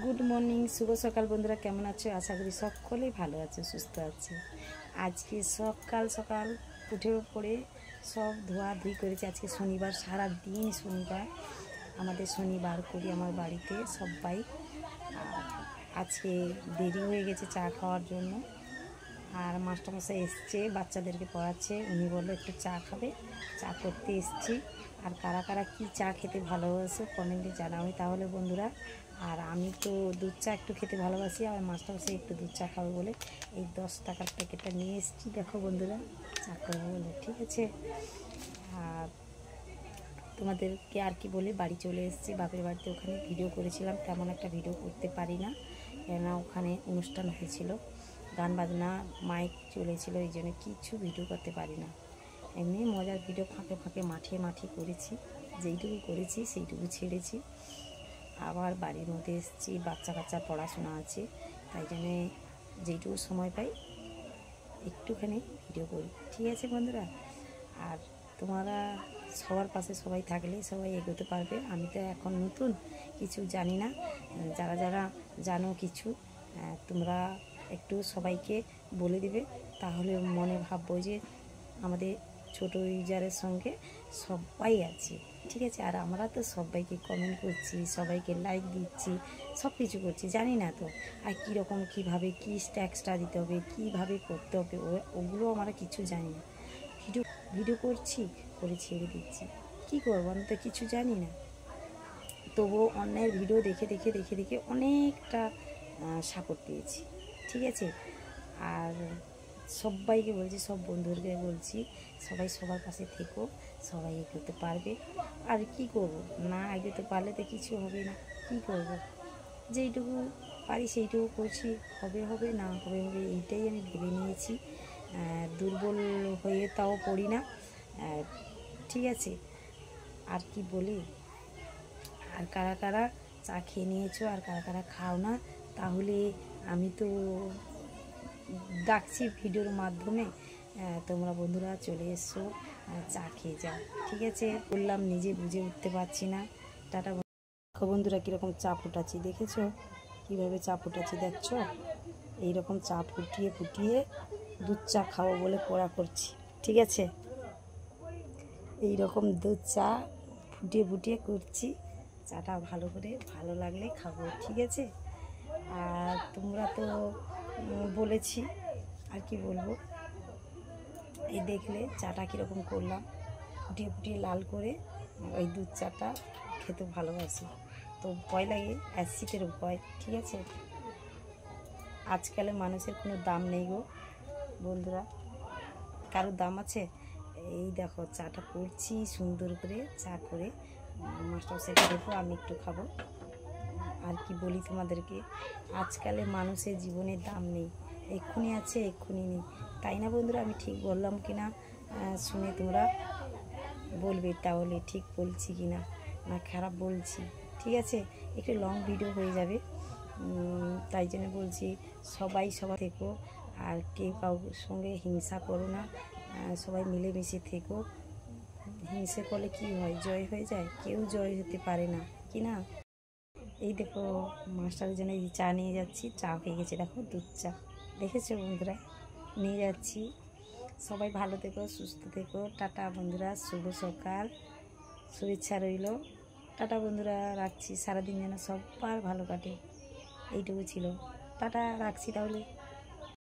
Good morning, শুভ সকাল বন্ধুরা। কেমন আছো? আশা করি সকলেই ভালো আছে, সুস্থ আছে। আজকে সকাল সকাল উঠে পড়ে সব ধোয়াধুয়ি করেছি। আজকে শনিবার, সারা দিন শনিবার, আমাদের শনিবার করি আমার বাড়িতে সবাই। আজকে দেরি হয়ে গেছে চা খাওয়ার জন্য। আর মাস্টারমশাই এসছে, বাচ্চাদেরকে পড়াচ্ছে। উনি বললো একটু চা খাবে, চা করতে এসছি। আর কারা কারা কী চা খেতে ভালোবাসো কমেন্টে জানাবে তাহলে বন্ধুরা। আর আমি তো দুধ চা একটু খেতে ভালোবাসি, আর মাস্টারমশাই একটু দুধ চা খাবে বলে এই 10 টাকার প্যাকেটটা নিয়ে এসেছি। দেখো বন্ধুরা, চা করবো বলে, ঠিক আছে। আর তোমাদেরকে আর কি বলি, বাড়ি চলে এসেছি বাপের বাড়িতে। ওখানে ভিডিও করেছিলাম, তেমন একটা ভিডিও করতে পারি না, কেননা ওখানে অনুষ্ঠান হয়েছিল, গান বাজনা মাইক চলেছিল, এই জন্য কিছু ভিডিও করতে পারি না। এমনি মজার ভিডিও ফাঁকে ফাঁকে মাঠে করেছি, যেইটুকু করেছি সেইটুকু ছেড়েছি। আবার বাড়ির মধ্যে এসেছি, বাচ্চা কাচ্চার পড়াশোনা আছে, তাই জন্যে যেইটুকু সময় পাই একটুখানি ভিডিও করি, ঠিক আছে বন্ধুরা। আর তোমরা সবার পাশে সবাই থাকলে সবাই এগোতে পারবে। আমি তো এখন নতুন, কিছু জানি না। যারা যারা জানো কিছু, তোমরা একটু সবাইকে বলে দিবে, তাহলে মনে ভাববো যে আমাদের ছোটো ইউজারের সঙ্গে সবাই আছে, ঠিক আছে। আর আমরা তো সবাইকে কমেন্ট করছি, সবাইকে লাইক দিচ্ছি, সব কিছু করছি, জানি না তো আর কীরকম কীভাবে কী ট্যাক্সটা দিতে হবে, কীভাবে করতে হবে, ওগুলো আমরা কিছু জানি না। ভিডিও করছি, করে ছেড়ে দিচ্ছি, কী করবো, আমি তো কিছু জানি না। তবুও অন্যের ভিডিও দেখে অনেকটা সাপোর্ট পেয়েছি, ঠিক আছে। আর সবাইকে বলছি, সব বন্ধুদেরকে বলছি, সবাই সবার পাশে থেকো, সবাই এগোতে পারবে। আর কি করব, না এগোতে পারলে তো কিছু হবে না, কি করব। যেইটুকু পারি সেইটুকু করছি, হবে না হবে এইটাই আমি ভেবে নিয়েছি। দুর্বল হয়ে তাও পড়ি না, ঠিক আছে। আর কি বলি, আর কারা কারা চা খেয়ে নিয়েছো আর কারা কারা খাও না, তাহলে আমি তো ডাকছি ভিডিওর মাধ্যমে, তোমরা বন্ধুরা চলে এসো, চা খেয়ে যাও, ঠিক আছে। বললাম নিজে বুঝে উঠতে পারছি না। টাটা বন্ধুরা, কীরকম চা ফুটাচ্ছি দেখেছো, কীভাবে চা ফুটাচ্ছি দেখছো। এইরকম চা ফুটিয়ে দুধ চা খাবো বলে পড়া করছি, ঠিক আছে। এইরকম দুধ চা ফুটিয়ে করছি, চাটা ভালো লাগলে খাবো, ঠিক আছে। আর তোমরা তো বলেছি, আর কি বলবো, এই দেখলে চাটা কীরকম করলাম, ফুটিয়ে লাল করে ওই দুধ চাটা খেতে ভালোবাসি, তো ভয় লাগে অ্যাসিডের ভয়, ঠিক আছে। আজকালে মানুষের কোনো দাম নেই গো বন্ধুরা, কারোর দাম আছে? এই দেখো চাটা করছি সুন্দর করে, চা করে মাস্টারমশাইকে দেবো, আমি একটু খাবো। আর কি বলি তোমাদেরকে, আজকালে মানুষের জীবনের দাম নেই, এক্ষুনি আছে এক্ষুনি নেই, তাই না বন্ধুরা? আমি ঠিক বললাম কি না শুনে তোমরা বলবে তাহলে ঠিক বলছি কি না খারাপ বলছি, ঠিক আছে। একটু লং ভিডিও হয়ে যাবে, তাই জন্য বলছি সবাই থেকো, আর কেউ কারোর সঙ্গে হিংসা করো না, সবাই মিলেমিশে থেকো। হিংসে করলে কি হয়, জয় হয়ে যায়? কেউ জয় হতে পারে না, কি না। এই দেখো মাস্টারের জন্য এই চা নিয়ে যাচ্ছি, চা হয়ে গেছে দেখো, দুধ চা, দেখেছো বন্ধুরা, নিয়ে যাচ্ছি। সবাই ভালো থেকো, সুস্থ থেকো। টাটা বন্ধুরা, শুভ সকাল, শুভেচ্ছা রইল। টাটা বন্ধুরা, রাখছি। সারাদিন যেন সবার ভালো কাটে, এইটুকু ছিল। টাটা, রাখছি তাহলে।